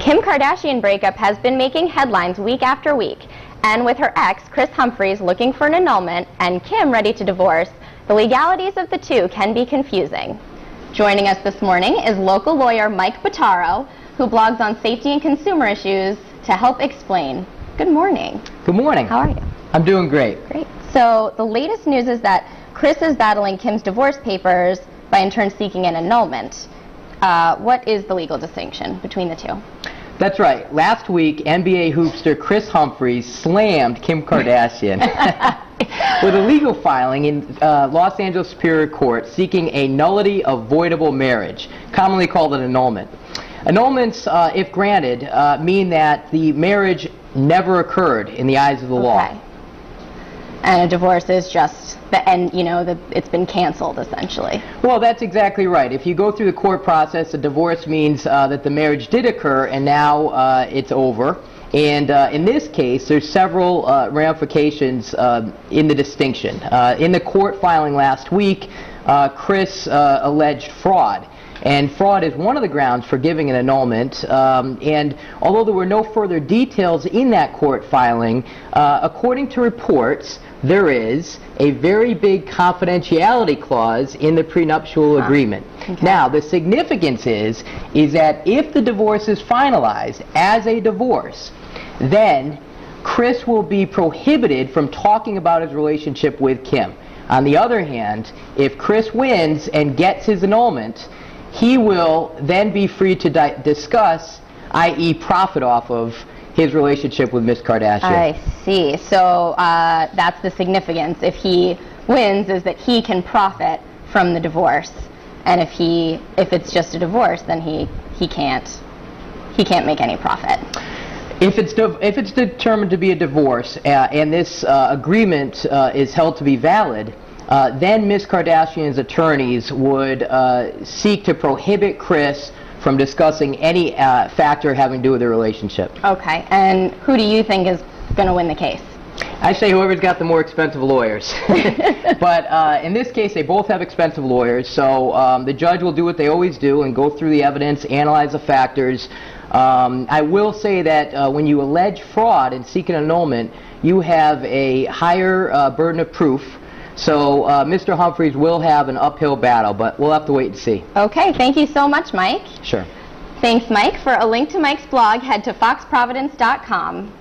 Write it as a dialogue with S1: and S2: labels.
S1: Kim Kardashian breakup has been making headlines week after week, and with her ex, Kris Humphries, looking for an annulment and Kim ready to divorce, the legalities of the two can be confusing. Joining us this morning is local lawyer Mike Bottaro, who blogs on safety and consumer issues to help explain. Good morning.
S2: Good morning.
S1: How are you?
S2: I'm doing great.
S1: Great. So the latest news is that Kris is battling Kim's divorce papers by in turn seeking an annulment. What is the legal distinction between the two?
S2: That's right. Last week, NBA hoopster Kris Humphries slammed Kim Kardashian with a legal filing in Los Angeles Superior Court seeking a nullity of voidable marriage, commonly called an annulment. Annulments, if granted, mean that the marriage never occurred in the eyes of the law.
S1: And a divorce is just the end, it's been canceled, essentially.
S2: Well, that's exactly right. If you go through the court process, a divorce means that the marriage did occur and now it's over. And in this case, there's several ramifications in the distinction. In the court filing last week, Kris alleged fraud. And fraud is one of the grounds for giving an annulment. And although there were no further details in that court filing, according to reports, there is a very big confidentiality clause in the prenuptial agreement.
S1: Okay.
S2: Now, the significance is that if the divorce is finalized as a divorce, then Kris will be prohibited from talking about his relationship with Kim. On the other hand, if Kris wins and gets his annulment, he will then be free to discuss, i.e. profit off of his relationship with Miss Kardashian.
S1: I see. So that's the significance. If he wins, is that he can profit from the divorce, and if it's just a divorce, then he can't make any profit.
S2: If it's determined to be a divorce and this agreement is held to be valid, then Miss Kardashian's attorneys would seek to prohibit Kris from discussing any factor having to do with their relationship. Okay,
S1: and who do you think is going to win the case?
S2: I say whoever's got the more expensive lawyers. But in this case, they both have expensive lawyers, so the judge will do what they always do and go through the evidence, analyze the factors. I will say that when you allege fraud and seek an annulment, you have a higher burden of proof. So Mr. Humphries will have an uphill battle, but we'll have to wait and see.
S1: Okay, thank you so much, Mike.
S2: Sure.
S1: Thanks, Mike. For a link to Mike's blog, head to foxprovidence.com.